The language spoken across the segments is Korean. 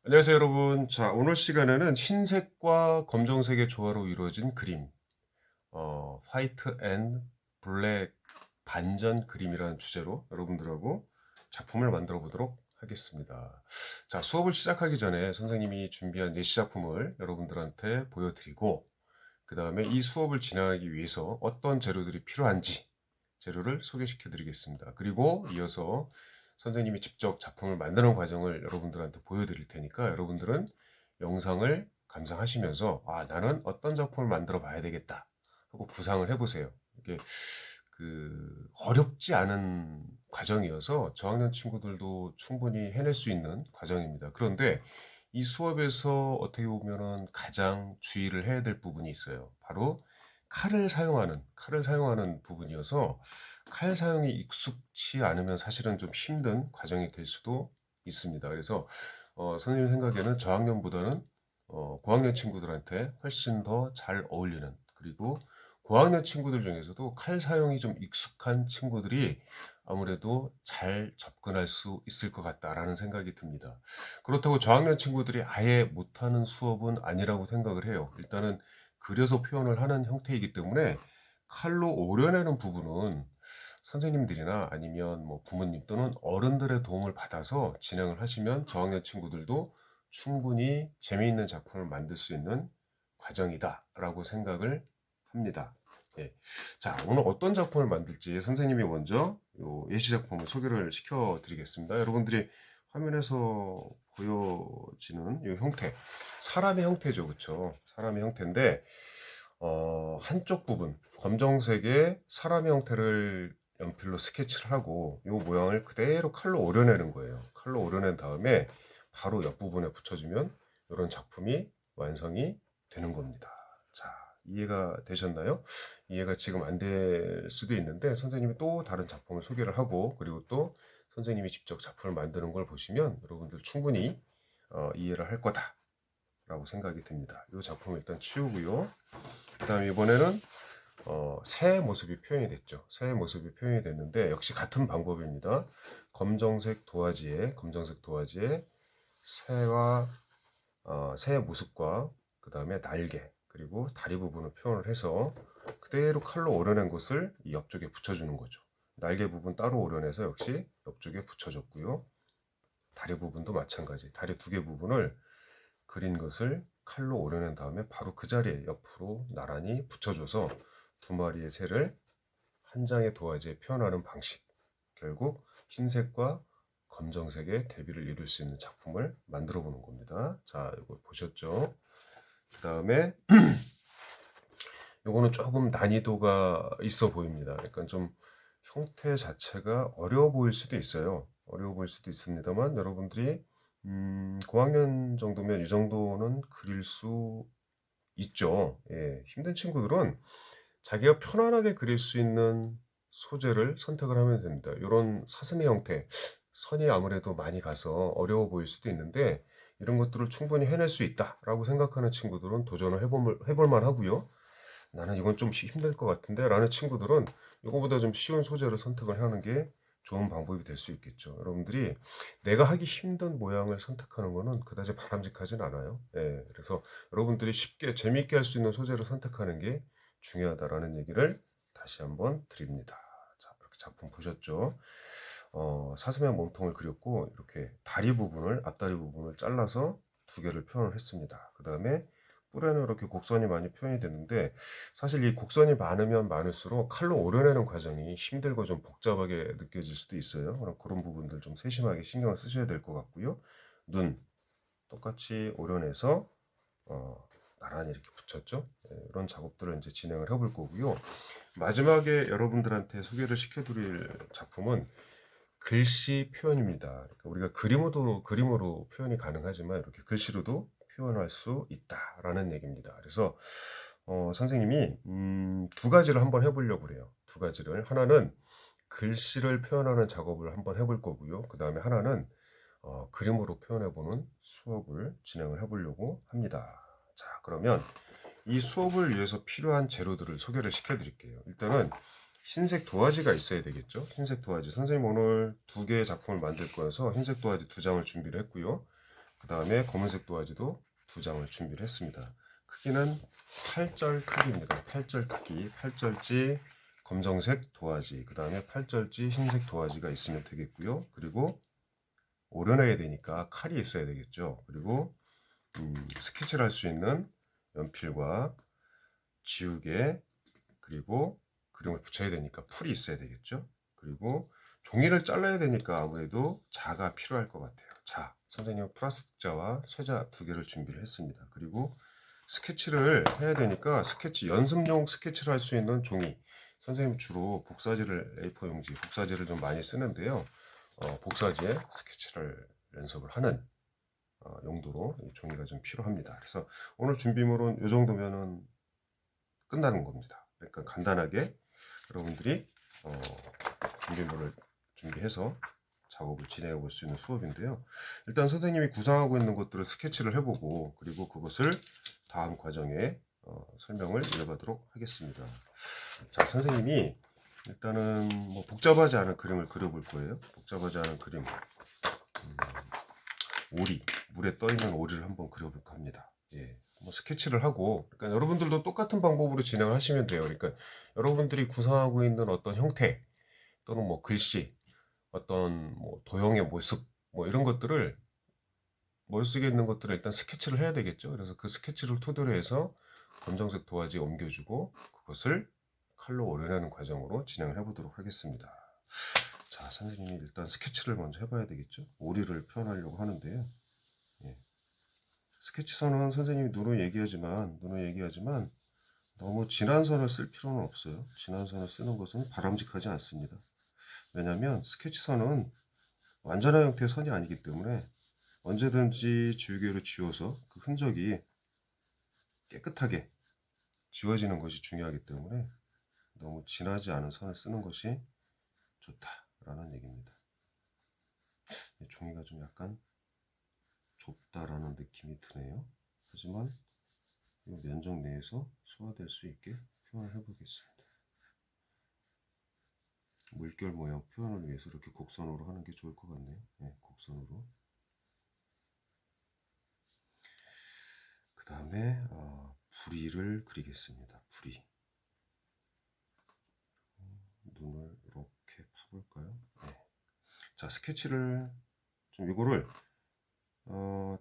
안녕하세요, 여러분. 자, 오늘 시간에는 흰색과 검정색의 조화로 이루어진 그림, 화이트 앤 블랙 반전 그림이라는 주제로 여러분들하고 작품을 만들어 보도록 하겠습니다. 자, 수업을 시작하기 전에 선생님이 준비한 예시 작품을 여러분들한테 보여드리고, 그 다음에 이 수업을 진행하기 위해서 어떤 재료들이 필요한지 재료를 소개시켜 드리겠습니다. 그리고 이어서 선생님이 직접 작품을 만드는 과정을 여러분들한테 보여드릴 테니까 여러분들은 영상을 감상하시면서 나는 어떤 작품을 만들어 봐야 되겠다 하고 구상을 해보세요. 이게 어렵지 않은 과정이어서 저학년 친구들도 충분히 해낼 수 있는 과정입니다. 그런데 이 수업에서 어떻게 보면은 가장 주의를 해야 될 부분이 있어요. 바로 칼을 사용하는 부분이어서 칼 사용이 익숙치 않으면 사실은 좀 힘든 과정이 될 수도 있습니다. 그래서 선생님 생각에는 저학년보다는 고학년 친구들한테 훨씬 더 잘 어울리는, 그리고 고학년 친구들 중에서도 칼 사용이 좀 익숙한 친구들이 아무래도 잘 접근할 수 있을 것 같다라는 생각이 듭니다. 그렇다고 저학년 친구들이 아예 못하는 수업은 아니라고 생각을 해요. 일단은 그려서 표현을 하는 형태이기 때문에 칼로 오려내는 부분은 선생님들이나 아니면 뭐 부모님 또는 어른들의 도움을 받아서 진행을 하시면 저학년 친구들도 충분히 재미있는 작품을 만들 수 있는 과정이다라고 생각을 합니다. 예. 자, 오늘 어떤 작품을 만들지 선생님이 먼저 요 예시 작품을 소개를 시켜 드리겠습니다. 여러분들이 화면에서 보여지는 이 형태, 사람의 형태죠, 그렇죠? 사람의 형태인데 한쪽 부분 검정색의 사람의 형태를 연필로 스케치를 하고 이 모양을 그대로 칼로 오려내는 거예요. 칼로 오려낸 다음에 바로 옆부분에 붙여주면 이런 작품이 완성이 되는 겁니다. 자, 이해가 되셨나요? 이해가 지금 안 될 수도 있는데 선생님이 또 다른 작품을 소개를 하고 그리고 또 선생님이 직접 작품을 만드는 걸 보시면 여러분들 충분히 이해를 할 거다라고 생각이 듭니다. 이 작품 일단 치우고요. 그 다음에 이번에는 새의 모습이 표현이 됐죠. 새의 모습이 표현이 됐는데 역시 같은 방법입니다. 검정색 도화지에 새의 모습과 그 다음에 날개 그리고 다리 부분을 표현을 해서 그대로 칼로 오려낸 것을 이 옆쪽에 붙여주는 거죠. 날개 부분 따로 오려내서 역시 옆쪽에 붙여줬고요. 다리 부분도 마찬가지. 다리 두 개 부분을 그린 것을 칼로 오려낸 다음에 바로 그 자리에 옆으로 나란히 붙여줘서 두 마리의 새를 한 장의 도화지에 표현하는 방식. 결국 흰색과 검정색의 대비를 이룰 수 있는 작품을 만들어 보는 겁니다. 자, 이거 보셨죠? 그 다음에 이거는 조금 난이도가 있어 보입니다. 그러니까 좀 형태 자체가 어려워 보일 수도 있어요. 어려워 보일 수도 있습니다만 여러분들이 고학년 정도면 이 정도는 그릴 수 있죠. 예, 힘든 친구들은 자기가 편안하게 그릴 수 있는 소재를 선택을 하면 됩니다. 이런 사슴의 형태, 선이 아무래도 많이 가서 어려워 보일 수도 있는데 이런 것들을 충분히 해낼 수 있다라고 생각하는 친구들은 도전을 해볼 만하고요. 나는 이건 좀 힘들 것 같은데 라는 친구들은 이거보다 좀 쉬운 소재를 선택을 하는 게 좋은 방법이 될 수 있겠죠. 여러분들이 내가 하기 힘든 모양을 선택하는 거는 그다지 바람직하진 않아요. 예, 그래서 여러분들이 쉽게 재미있게 할 수 있는 소재를 선택하는 게 중요하다라는 얘기를 다시 한번 드립니다. 자, 이렇게 작품 보셨죠? 사슴의 몸통을 그렸고 이렇게 앞다리 부분을 잘라서 두 개를 표현을 했습니다. 그 다음에 뿔에는 이렇게 곡선이 많이 표현이 되는데 사실 이 곡선이 많으면 많을수록 칼로 오려내는 과정이 힘들고 좀 복잡하게 느껴질 수도 있어요. 그런 부분들 좀 세심하게 신경을 쓰셔야 될 것 같고요. 눈 똑같이 오려내서 나란히 이렇게 붙였죠. 이런 작업들을 이제 진행을 해볼 거고요. 마지막에 여러분들한테 소개를 시켜드릴 작품은 글씨 표현입니다. 그러니까 우리가 그림으로 표현이 가능하지만 이렇게 글씨로도 표현할 수 있다라는 얘기입니다. 그래서 선생님이 두 가지를 한번 해보려고 그래요. 두 가지를 하나는 글씨를 표현하는 작업을 한번 해볼 거고요. 그 다음에 하나는 그림으로 표현해보는 수업을 진행을 해보려고 합니다. 자, 그러면 이 수업을 위해서 필요한 재료들을 소개를 시켜드릴게요. 일단은 흰색 도화지가 있어야 되겠죠. 흰색 도화지. 선생님 오늘 두 개의 작품을 만들 거여서 흰색 도화지 두 장을 준비를 했고요. 그 다음에 검은색 도화지도 2장을 준비를 했습니다. 크기는 8절 크기입니다. 8절 크기, 8절지 검정색 도화지, 그 다음에 8절지 흰색 도화지가 있으면 되겠고요. 그리고 오려내야 되니까 칼이 있어야 되겠죠. 그리고 스케치를 할 수 있는 연필과 지우개, 그리고 그림을 붙여야 되니까 풀이 있어야 되겠죠. 그리고 종이를 잘라야 되니까 아무래도 자가 필요할 것 같아요. 자, 선생님은 플라스틱 자와 쇠자 2개를 준비를 했습니다. 그리고 스케치를 해야 되니까 스케치, 연습용 스케치를 할 수 있는 종이. 선생님 주로 복사지를, A4 용지, 복사지를 좀 많이 쓰는데요. 복사지에 스케치를 연습을 하는 용도로 이 종이가 좀 필요합니다. 그래서 오늘 준비물은 이 정도면은 끝나는 겁니다. 그러니까 간단하게 여러분들이 준비물을 준비해서 작업을 진행해 볼 수 있는 수업인데요. 일단 선생님이 구상하고 있는 것들을 스케치를 해보고 그리고 그것을 다음 과정에 설명을 이어가도록 하겠습니다. 자, 선생님이 일단은 뭐 복잡하지 않은 그림을 그려볼 거예요. 복잡하지 않은 그림, 오리, 물에 떠 있는 오리를 한번 그려볼까 합니다. 예. 뭐 스케치를 하고, 그러니까 여러분들도 똑같은 방법으로 진행을 하시면 돼요. 그러니까 여러분들이 구상하고 있는 어떤 형태 또는 뭐 글씨, 어떤 뭐 도형의 모습, 뭐 이런 것들을 머릿속에 있는 것들을 일단 스케치를 해야 되겠죠. 그래서 그 스케치를 토대로 해서 검정색 도화지에 옮겨주고 그것을 칼로 오려내는 과정으로 진행을 해보도록 하겠습니다. 자, 선생님이 일단 스케치를 먼저 해봐야 되겠죠. 오리를 표현하려고 하는데요. 예. 스케치선은 선생님이 눈으로 얘기하지만 너무 진한 선을 쓸 필요는 없어요. 진한 선을 쓰는 것은 바람직하지 않습니다. 왜냐하면 스케치선은 완전한 형태의 선이 아니기 때문에 언제든지 지우개로 지워서 그 흔적이 깨끗하게 지워지는 것이 중요하기 때문에 너무 진하지 않은 선을 쓰는 것이 좋다라는 얘기입니다. 종이가 좀 약간 좁다라는 느낌이 드네요. 하지만 이 면적 내에서 소화될 수 있게 표현을 해보겠습니다. 물결 모양 표현을 위해서 이렇게 곡선으로 하는 게 좋을 것 같네요. 네, 곡선으로. 그 다음에 부리를 그리겠습니다. 부리. 눈을 이렇게 파볼까요? 네. 자, 스케치를 좀 이거를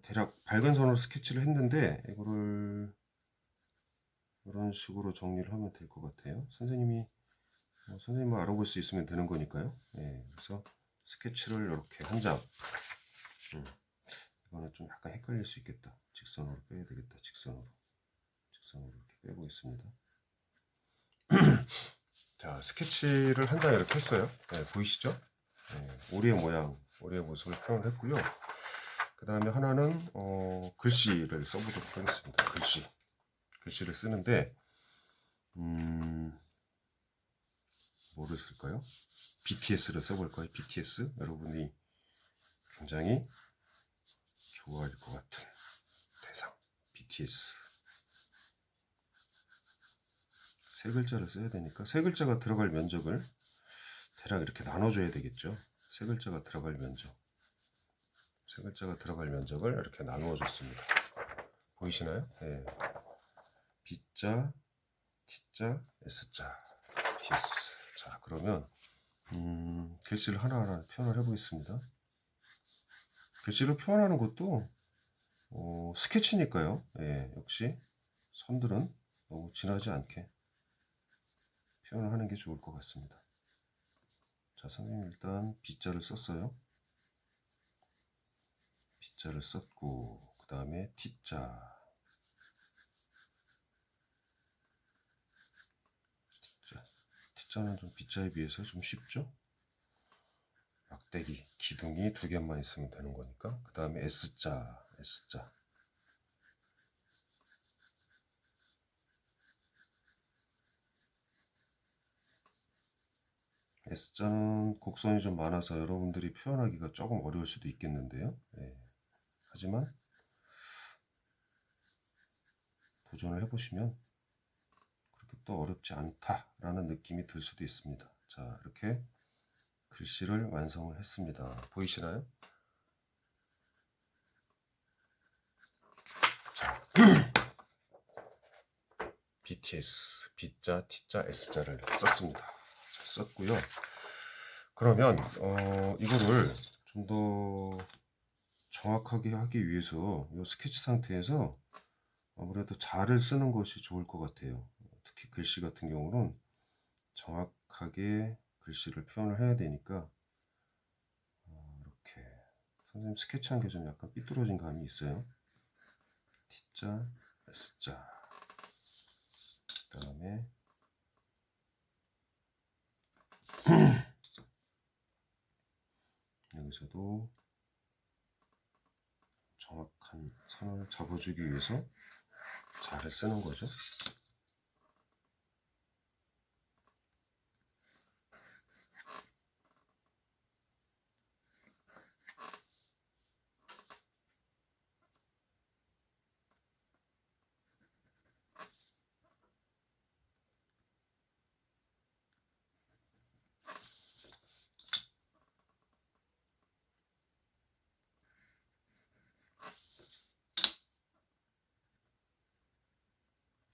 대략 밝은 선으로 스케치를 했는데 이거를 이런 식으로 정리를 하면 될 것 같아요. 선생님이 선생님만 알아볼 수 있으면 되는 거니까요. 네, 그래서 스케치를 이렇게 한 장. 이거는 좀 약간 헷갈릴 수 있겠다. 직선으로 빼야 되겠다. 직선으로 이렇게 빼고 있습니다. 자, 스케치를 한 장 이렇게 했어요. 네, 보이시죠? 네, 오리의 모양, 오리의 모습을 표현했고요. 그 다음에 하나는 글씨를 써보도록 하겠습니다. 글씨를 쓰는데 뭐를 쓸까요? BTS를 써볼까요? BTS 여러분이 굉장히 좋아할 것 같은 대상 BTS. 세 글자를 써야 되니까 세 글자가 들어갈 면적을 대략 이렇게 나눠줘야 되겠죠. 세 글자가 들어갈 면적을 이렇게 나누어 줬습니다. 보이시나요? 네. B자, T자, S자, BTS. 자, 그러면 글씨를 하나하나 표현을 해보겠습니다. 글씨를 표현하는 것도 스케치니까요. 예, 역시 선들은 너무 진하지 않게 표현을 하는 게 좋을 것 같습니다. 자, 선생님 일단 B자를 썼어요. B자를 썼고 그 다음에 T자. T자는 좀 B자에 비해서 좀 쉽죠? 막대기, 기둥이 2개만 있으면 되는 거니까. 그 다음에 S자. S자는 곡선이 좀 많아서 여러분들이 표현하기가 조금 어려울 수도 있겠는데요. 네. 하지만 도전을 해보시면 그렇게 또 어렵지 않다라는 느낌이 들 수도 있습니다. 자, 이렇게 글씨를 완성을 했습니다. 보이시나요? BTS, B자, T자, S자를 썼습니다. 썼고요. 그러면 이거를 좀 더 정확하게 하기 위해서 이 스케치 상태에서 아무래도 자를 쓰는 것이 좋을 것 같아요. 특히 글씨 같은 경우는 정확하게 글씨를 표현을 해야 되니까 이렇게 선생님 스케치한 게 좀 약간 삐뚤어진 감이 있어요. T자, S자, 그 다음에 여기서도 정확한 선을 잡아주기 위해서 자를 쓰는 거죠.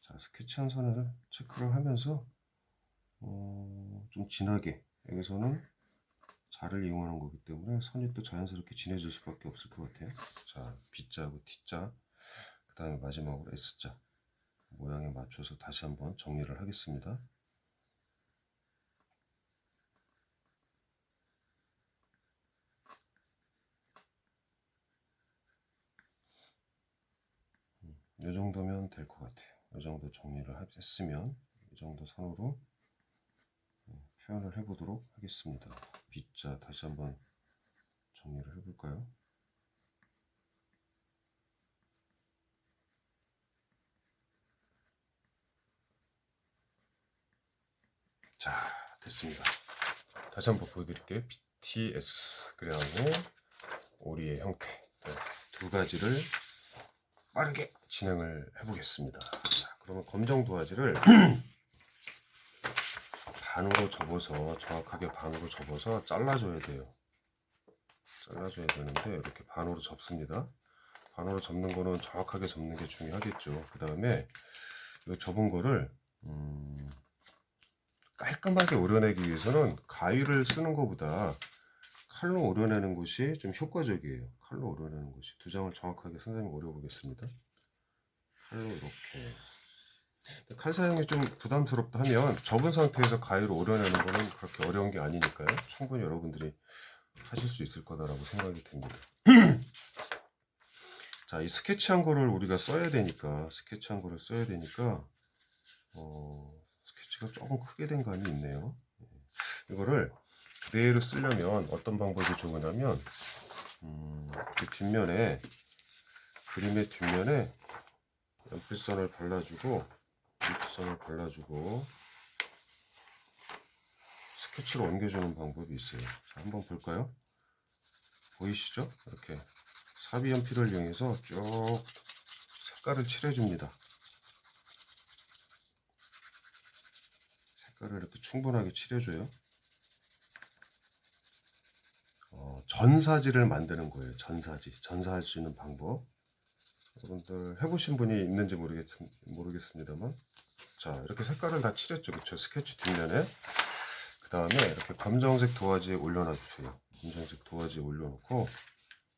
자, 스케치한 선을 체크를 하면서 좀 진하게, 여기서는 자를 이용하는 거기 때문에 선이 또 자연스럽게 진해질 수밖에 없을 것 같아요. 자, B자하고 T자, 그 다음에 마지막으로 S자 모양에 맞춰서 다시 한번 정리를 하겠습니다. 이 정도면 될 것 같아요. 이 정도 정리를 했으면 이 정도 선으로 표현을 해보도록 하겠습니다. B자 다시 한번 정리를 해볼까요? 자, 됐습니다. 다시 한번 보여드릴게요. BTS 그리고 오리의 형태 두 가지를 빠르게 진행을 해보겠습니다. 자, 그러면 검정 도화지를 반으로 접어서 정확하게 반으로 접어서 잘라줘야 돼요. 잘라줘야 되는데 이렇게 반으로 접습니다. 반으로 접는 거는 정확하게 접는 게 중요하겠죠. 그 다음에 이 접은 거를 깔끔하게 오려내기 위해서는 가위를 쓰는 것보다 칼로 오려내는 것이 좀 효과적이에요. 칼로 오려내는 것이. 두 장을 정확하게 선생님 오려보겠습니다. 칼로 이렇게. 칼 사용이 좀 부담스럽다 하면 접은 상태에서 가위로 오려내는 거는 그렇게 어려운 게 아니니까요. 충분히 여러분들이 하실 수 있을 거다라고 생각이 됩니다. 자, 이 스케치한 거를 우리가 써야 되니까 스케치가 조금 크게 된 감이 있네요. 이거를 그대로 쓰려면 어떤 방법이 좋으냐면 뒷면에 그림의 뒷면에 연필선을 발라주고 스케치로 옮겨주는 방법이 있어요. 자, 한번 볼까요? 보이시죠? 이렇게 사비 연필을 이용해서 쭉 색깔을 칠해줍니다. 색깔을 이렇게 충분하게 칠해줘요. 전사지를 만드는 거예요. 전사할 수 있는 방법. 여러분들 해보신 분이 있는지 모르겠습니다만, 자, 이렇게 색깔을 다 칠했죠. 그쵸? 스케치 뒷면에. 그 다음에 이렇게 검정색 도화지에 올려놔주세요. 검정색 도화지에 올려놓고,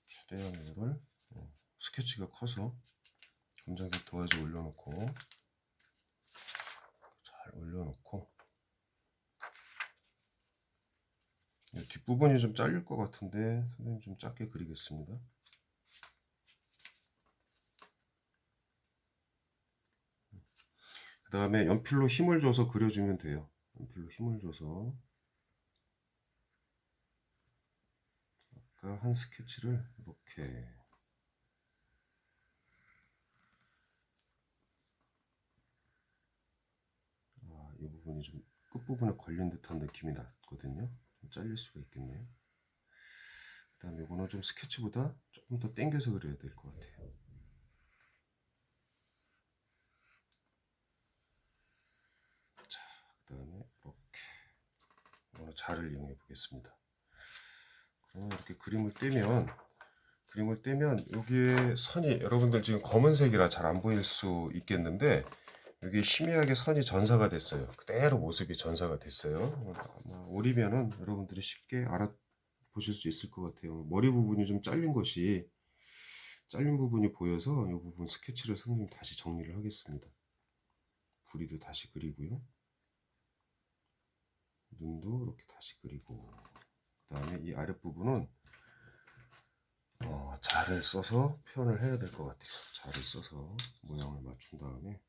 최대한 이거를, 스케치가 커서, 검정색 도화지에 올려놓고, 잘 올려놓고, 이 뒷부분이 좀 잘릴 것 같은데, 선생님 좀 작게 그리겠습니다. 그 다음에 연필로 힘을 줘서 그려주면 돼요. 연필로 힘을 줘서. 아까 한 스케치를 이렇게. 이 부분이 좀 끝부분에 걸린 듯한 느낌이 났거든요. 좀 잘릴 수가 있겠네요. 그 다음에 이거는 좀 스케치보다 조금 더 당겨서 그려야 될 것 같아요. 자, 그 다음에 이렇게 이거는 자를 이용해 보겠습니다. 그러면 이렇게 그림을 떼면 여기에 선이 여러분들 지금 검은색이라 잘 안 보일 수 있겠는데 여기 희미하게 선이 전사가 됐어요. 그대로 모습이 전사가 됐어요. 아마 오리면은 여러분들이 쉽게 알아보실 수 있을 것 같아요. 머리 부분이 좀 잘린 부분이 보여서 이 부분 스케치를 선생님 다시 정리를 하겠습니다. 부리도 다시 그리고요. 눈도 이렇게 다시 그리고, 그 다음에 이 아랫부분은 자를 써서 표현을 해야 될 것 같아요. 자를 써서 모양을 맞춘 다음에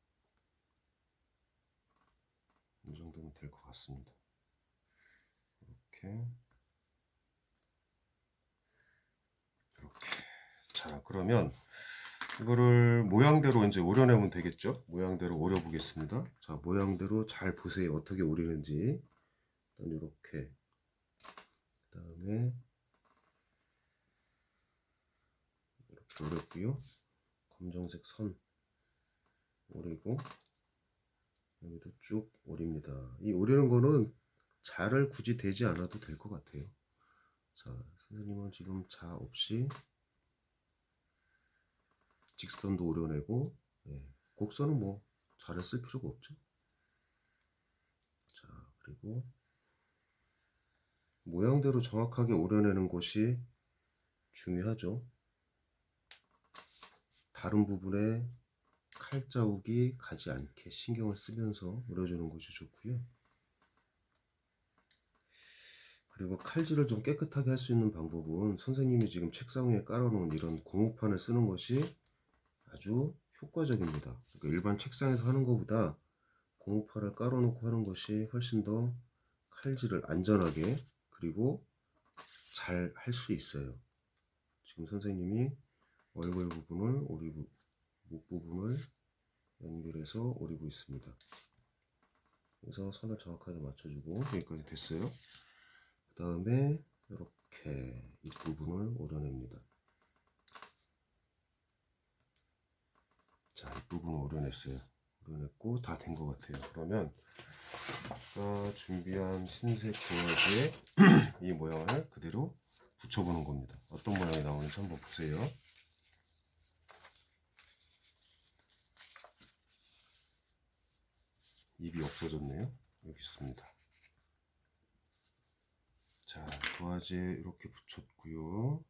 이 정도면 될 것 같습니다. 이렇게. 자, 그러면 이거를 모양대로 이제 오려내면 되겠죠? 모양대로 오려 보겠습니다. 자, 모양대로 잘 보세요. 어떻게 오리는지. 일단 이렇게. 그 다음에 이렇게 오렸고요. 검정색 선 오리고, 여기도 쭉 오립니다. 이 오리는 거는 자를 굳이 대지 않아도 될 것 같아요. 자, 선생님은 지금 자 없이 직선도 오려내고, 곡선은 뭐 자를 쓸 필요가 없죠. 자, 그리고 모양대로 정확하게 오려내는 것이 중요하죠. 다른 부분에 칼자국이 가지 않게 신경을 쓰면서 오려주는 것이 좋고요. 그리고 칼질을 좀 깨끗하게 할 수 있는 방법은 선생님이 지금 책상 위에 깔아놓은 이런 고무판을 쓰는 것이 아주 효과적입니다. 그러니까 일반 책상에서 하는 것보다 고무판을 깔아놓고 하는 것이 훨씬 더 칼질을 안전하게 그리고 잘 할 수 있어요. 지금 선생님이 얼굴 부분을 오리고 목 부분을 연결해서 오리고 있습니다. 그래서 선을 정확하게 맞춰주고 여기까지 됐어요. 그 다음에 이렇게 이 부분을 오려냅니다. 자, 이 부분을 오려냈어요. 오려냈고 다 된 것 같아요. 그러면 아까 준비한 흰색 도화지에 이 모양을 그대로 붙여보는 겁니다. 어떤 모양이 나오는지 한번 보세요. 입이 없어졌네요. 여기 있습니다. 자, 도화지에 이렇게 붙였고요.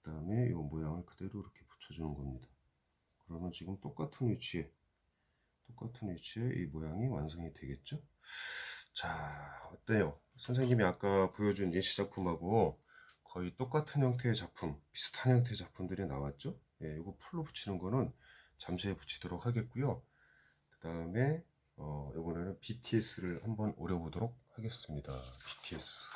그 다음에 이 모양을 그대로 이렇게 붙여주는 겁니다. 그러면 지금 똑같은 위치에 이 모양이 완성이 되겠죠? 자, 어때요? 선생님이 아까 보여준 예시 작품하고 거의 똑같은 형태의 작품, 비슷한 형태의 작품들이 나왔죠? 이거 풀로 붙이는 거는 잠시 후에 붙이도록 하겠고요. 그 다음에 이번에는 BTS를 한번 오려보도록 하겠습니다. BTS.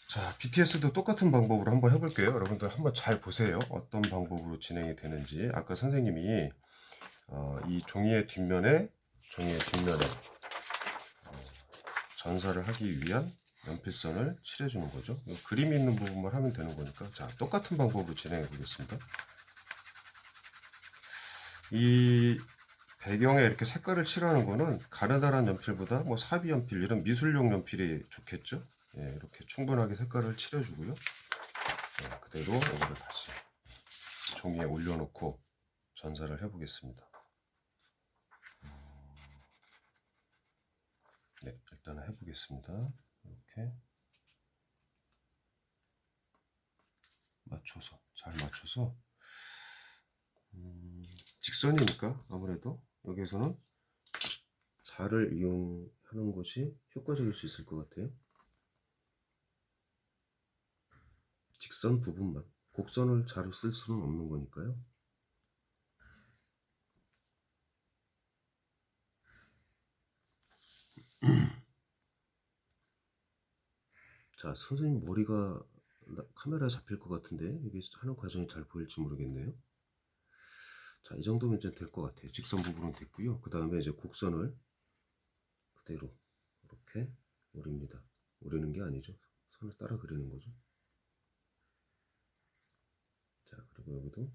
자, BTS도 똑같은 방법으로 한번 해볼게요. 여러분들 한번 잘 보세요. 어떤 방법으로 진행이 되는지. 아까 선생님이 이 종이의 뒷면에 전사를 하기 위한 연필선을 칠해주는 거죠. 그림이 있는 부분만 하면 되는 거니까. 자, 똑같은 방법으로 진행해 보겠습니다. 이 배경에 이렇게 색깔을 칠하는 거는 가느다란 연필보다 뭐 사비 연필 이런 미술용 연필이 좋겠죠. 이렇게 충분하게 색깔을 칠해주고요. 그대로 이거를 다시 종이에 올려놓고 전사를 해보겠습니다. 네, 일단은 해보겠습니다. 이렇게 잘 맞춰서 직선이니까 아무래도 여기에서는 자를 이용하는 것이 효과적일 수 있을 것 같아요. 직선 부분만, 곡선을 자로 쓸 수는 없는 거니까요. 자, 선생님 머리가 카메라에 잡힐 것 같은데 이게 하는 과정이 잘 보일지 모르겠네요. 자, 이 정도면 이제 될 것 같아요. 직선 부분은 됐고요. 그 다음에 이제 곡선을 그대로 이렇게 오립니다. 오리는 게 아니죠. 선을 따라 그리는 거죠. 자, 그리고 여기도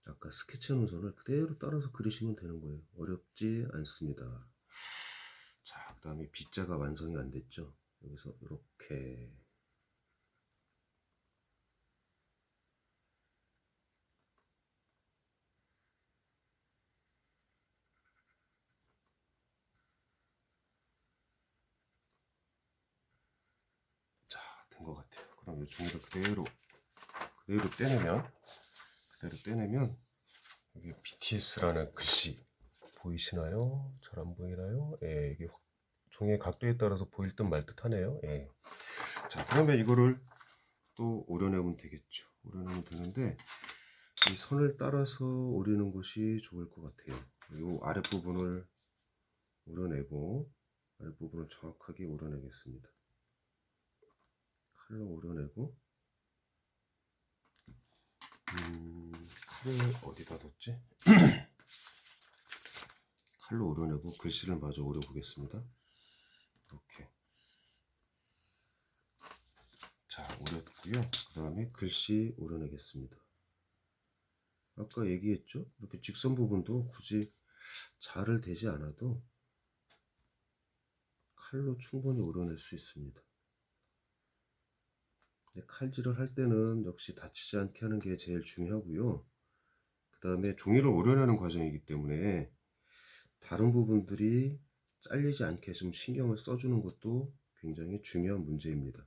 아까 스케치해 놓은 선을 그대로 따라서 그리시면 되는 거예요. 어렵지 않습니다. 자, 그 다음에 B자가 완성이 안 됐죠. 여기서 이렇게 이 종이를 그대로 떼내면 여기 BTS라는 글씨 보이시나요? 잘 안 보이나요? 예, 이게 종이의 각도에 따라서 보일 듯 말 듯 하네요. 예. 자, 그러면 이거를 또 오려내면 되겠죠. 오려내면 되는데 이 선을 따라서 오리는 것이 좋을 것 같아요. 이 아랫부분을 오려내고 아랫부분을 정확하게 오려내겠습니다. 칼로 오려내고 칼을 어디다 뒀지? 칼로 오려내고 글씨를 마저 오려보겠습니다. 이렇게. 자, 오렸고요. 그 다음에 글씨 오려내겠습니다. 아까 얘기했죠? 이렇게 직선 부분도 굳이 자를 대지 않아도 칼로 충분히 오려낼 수 있습니다. 칼질을 할 때는 역시 다치지 않게 하는 게 제일 중요하고요. 그 다음에 종이를 오려내는 과정이기 때문에 다른 부분들이 잘리지 않게 좀 신경을 써주는 것도 굉장히 중요한 문제입니다.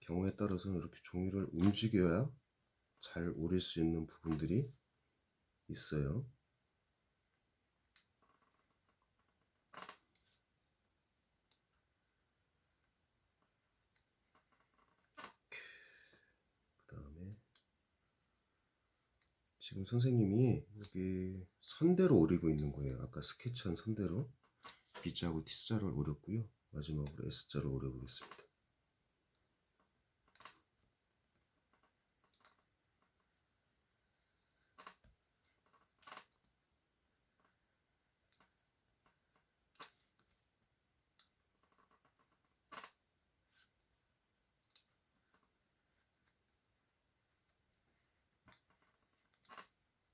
경우에 따라서는 이렇게 종이를 움직여야 잘 오릴 수 있는 부분들이 있어요. 그 다음에 지금 선생님이 여기 선대로 오리고 있는 거예요. 아까 스케치한 선대로 B자하고 T자를 오렸고요. 마지막으로 S자를 오려보겠습니다.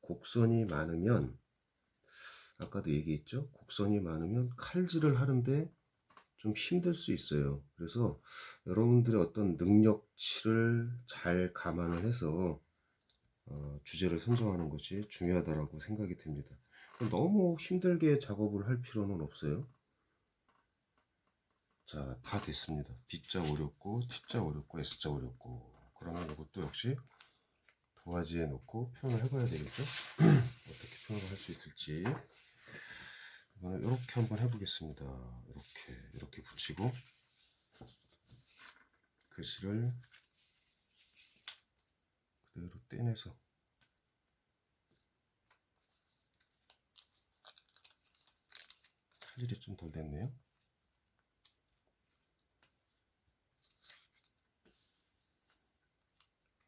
곡선이 많으면 아까도 얘기했죠? 곡선이 많으면 칼질을 하는데 좀 힘들 수 있어요. 그래서 여러분들의 어떤 능력치를 잘 감안을 해서 주제를 선정하는 것이 중요하다고 생각이 듭니다. 너무 힘들게 작업을 할 필요는 없어요. 자, 다 됐습니다. B자 오렸고 T자 오렸고 S자 오렸고 그러면 이것도 역시 도화지에 놓고 표현을 해봐야 되겠죠? 어떻게 표현을 할 수 있을지 이번에 이렇게 한번 해보겠습니다. 이렇게 붙이고 글씨를 그대로 떼내서 칼질이 좀 덜 됐네요.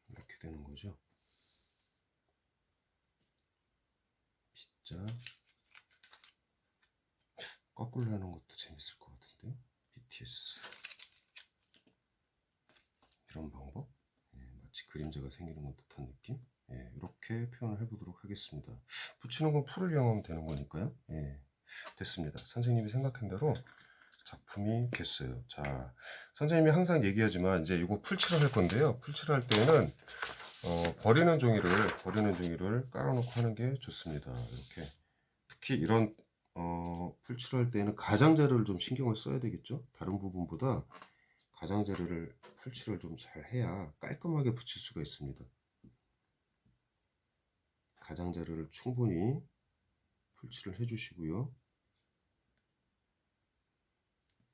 이렇게 되는 거죠. B자 거꾸로 하는 것도 재밌을 것 같은데요. BTS 이런 방법, 마치 그림자가 생기는 것 듯한 느낌. 이렇게 표현을 해보도록 하겠습니다. 붙이는 건 풀을 이용하면 되는 거니까요. 됐습니다. 선생님이 생각한 대로 작품이 됐어요. 자, 선생님이 항상 얘기하지만 이제 이거 풀칠을 할 건데요. 풀칠을 할 때는 버리는 종이를 깔아놓고 하는 게 좋습니다. 이렇게 특히 이런 풀칠할 때는 가장자리를 좀 신경을 써야 되겠죠. 다른 부분보다 가장자리를 풀칠을 좀 잘 해야 깔끔하게 붙일 수가 있습니다. 가장자리를 충분히 풀칠을 해주시고요.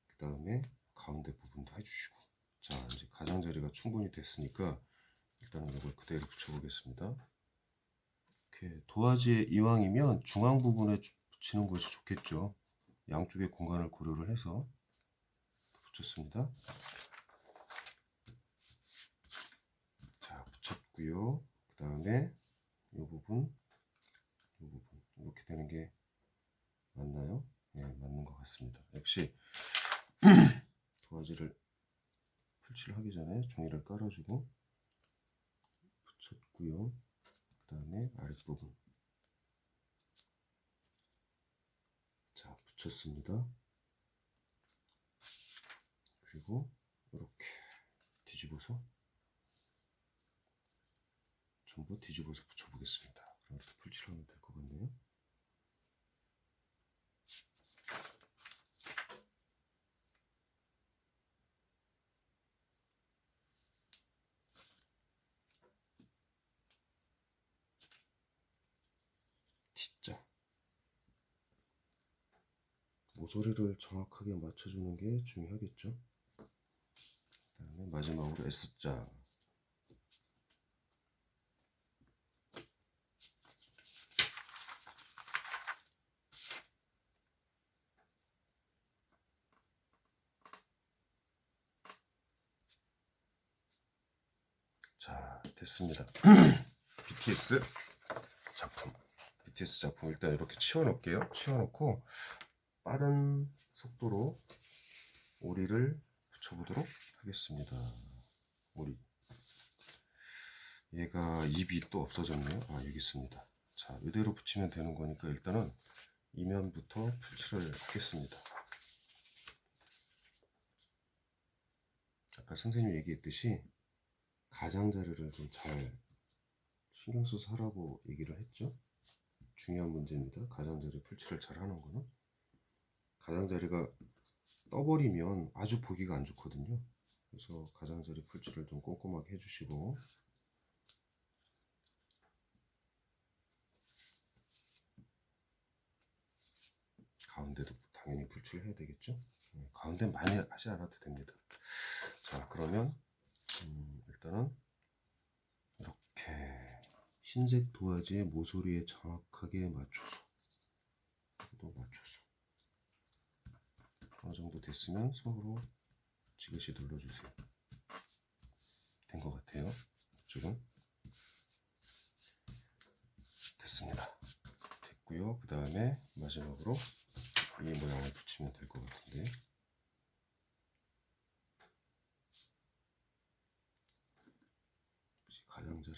그 다음에 가운데 부분도 해주시고. 자, 이제 가장자리가 충분히 됐으니까 일단은 이걸 그대로 붙여보겠습니다. 이렇게 도화지에 이왕이면 중앙 부분에 붙이는 것이 좋겠죠. 양쪽의 공간을 고려를 해서 붙였습니다. 자, 붙였고요. 그 다음에 이 부분 이렇게 되는 게 맞나요? 네, 맞는 것 같습니다. 역시 도화지를 풀칠을 하기 전에 종이를 깔아주고 붙였고요. 그 다음에 아랫부분 자 붙였습니다. 그리고 이렇게 뒤집어서 전부 뒤집어서 붙여보겠습니다. 그럼 이렇게 풀칠하면 될 것 같네요. T자. 모서리를 정확하게 맞춰주는 게 중요하겠죠. 그 다음에 마지막으로 S자. 자, 됐습니다. BTS 작품. BTS 작품 일단 이렇게 치워놓을게요. 치워놓고 빠른 속도로 오리를 붙여보도록 하겠습니다. 오리. 얘가 입이 또 없어졌네요. 아, 여기 있습니다. 자, 이대로 붙이면 되는 거니까 일단은 이면부터 풀칠을 하겠습니다. 아까 선생님이 얘기했듯이 가장자리를 좀 잘 신경 써서 하라고 얘기를 했죠. 중요한 문제입니다. 가장자리 풀칠을 잘 하는 거는. 가장자리가 떠버리면 아주 보기가 안 좋거든요. 그래서 가장자리 풀칠을 좀 꼼꼼하게 해주시고, 가운데도 당연히 풀칠을 해야 되겠죠. 가운데 많이 하지 않아도 됩니다. 자, 그러면 일단은 이렇게 흰색 도화지의 모서리에 정확하게 맞춰서 어느 정도 됐으면 손으로 지그시 눌러주세요. 된 것 같아요. 이쪽은 됐습니다. 됐고요. 그 다음에 마지막으로 이 모양을 붙이면 될 것 같은데, 가장자리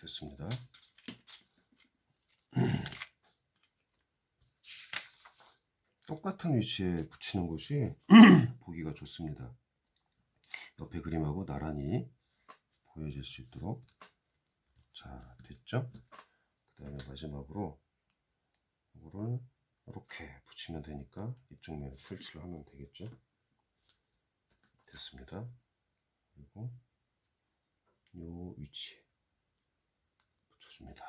됐습니다. 똑같은 위치에 붙이는 것이 보기가 좋습니다. 옆에 그림하고 나란히 보여질 수 있도록. 자, 됐죠? 그 다음에 마지막으로 이거를 이렇게 붙이면 되니까 이쪽 면에 풀칠을 하면 되겠죠? 됐습니다. 그리고 이 위치에 붙여줍니다.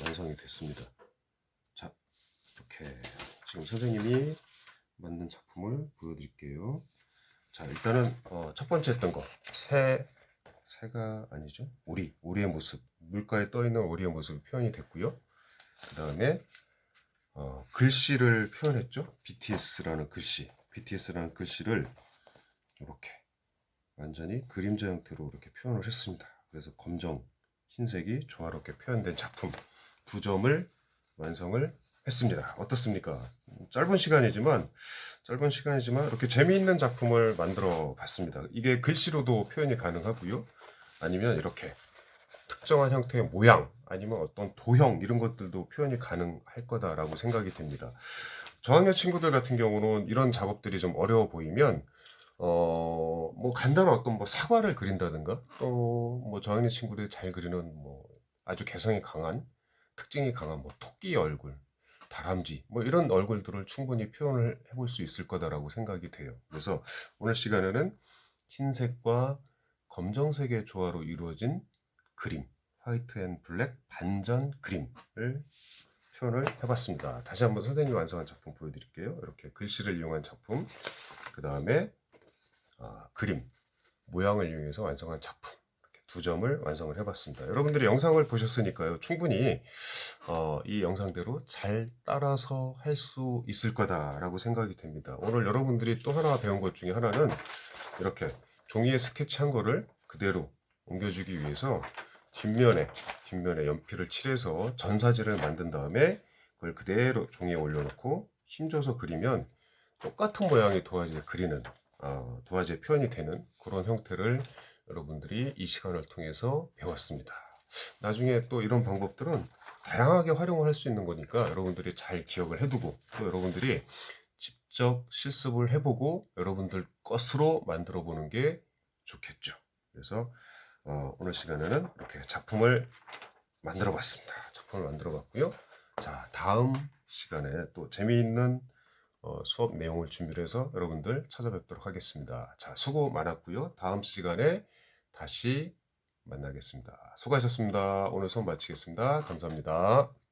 완성이 됐습니다. 자, 이렇게 지금 선생님이 만든 작품을 보여드릴게요. 자, 일단은 첫 번째 했던 거 새가 아니죠, 오리의 모습, 물가에 떠 있는 오리의 모습이 표현이 됐고요. 그 다음에 글씨를 표현했죠. BTS라는 글씨를 이렇게 완전히 그림자 형태로 이렇게 표현을 했습니다. 그래서 검정, 흰색이 조화롭게 표현된 작품 2점을 완성을 했습니다. 어떻습니까? 짧은 시간이지만 이렇게 재미있는 작품을 만들어 봤습니다. 이게 글씨로도 표현이 가능하고요. 아니면 이렇게 특정한 형태의 모양, 아니면 어떤 도형, 이런 것들도 표현이 가능할 거다라고 생각이 됩니다. 저학년 친구들 같은 경우는 이런 작업들이 좀 어려워 보이면 뭐 간단한 어떤 뭐 사과를 그린다든가, 또 뭐 저학년 친구들이 잘 그리는 뭐 아주 개성이 강한, 특징이 강한 뭐 토끼 얼굴, 다람쥐, 뭐 이런 얼굴들을 충분히 표현을 해볼 수 있을 거다라고 생각이 돼요. 그래서 오늘 시간에는 흰색과 검정색의 조화로 이루어진 그림, 화이트 앤 블랙 반전 그림을 표현을 해봤습니다. 다시 한번 선생님이 완성한 작품 보여드릴게요. 이렇게 글씨를 이용한 작품, 그 다음에 그림, 모양을 이용해서 완성한 작품, 이렇게 2점을 완성을 해봤습니다. 여러분들이 영상을 보셨으니까요, 충분히 이 영상대로 잘 따라서 할 수 있을 거다라고 생각이 됩니다. 오늘 여러분들이 또 하나 배운 것 중에 하나는 이렇게 종이에 스케치한 거를 그대로 옮겨주기 위해서 뒷면에 연필을 칠해서 전사지를 만든 다음에 그걸 그대로 종이에 올려놓고 힘줘서 그리면 똑같은 모양의 도화지에 그리는, 도화지에 표현이 되는 그런 형태를 여러분들이 이 시간을 통해서 배웠습니다. 나중에 또 이런 방법들은 다양하게 활용을 할 수 있는 거니까 여러분들이 잘 기억을 해두고, 또 여러분들이 직접 실습을 해보고 여러분들 것으로 만들어 보는 게 좋겠죠. 그래서 오늘 시간에는 이렇게 작품을 만들어 봤습니다. 작품을 만들어 봤고요. 자, 다음 시간에 또 재미있는 수업 내용을 준비를 해서 여러분들 찾아뵙도록 하겠습니다. 자, 수고 많았고요. 다음 시간에 다시 만나겠습니다. 수고하셨습니다. 오늘 수업 마치겠습니다. 감사합니다.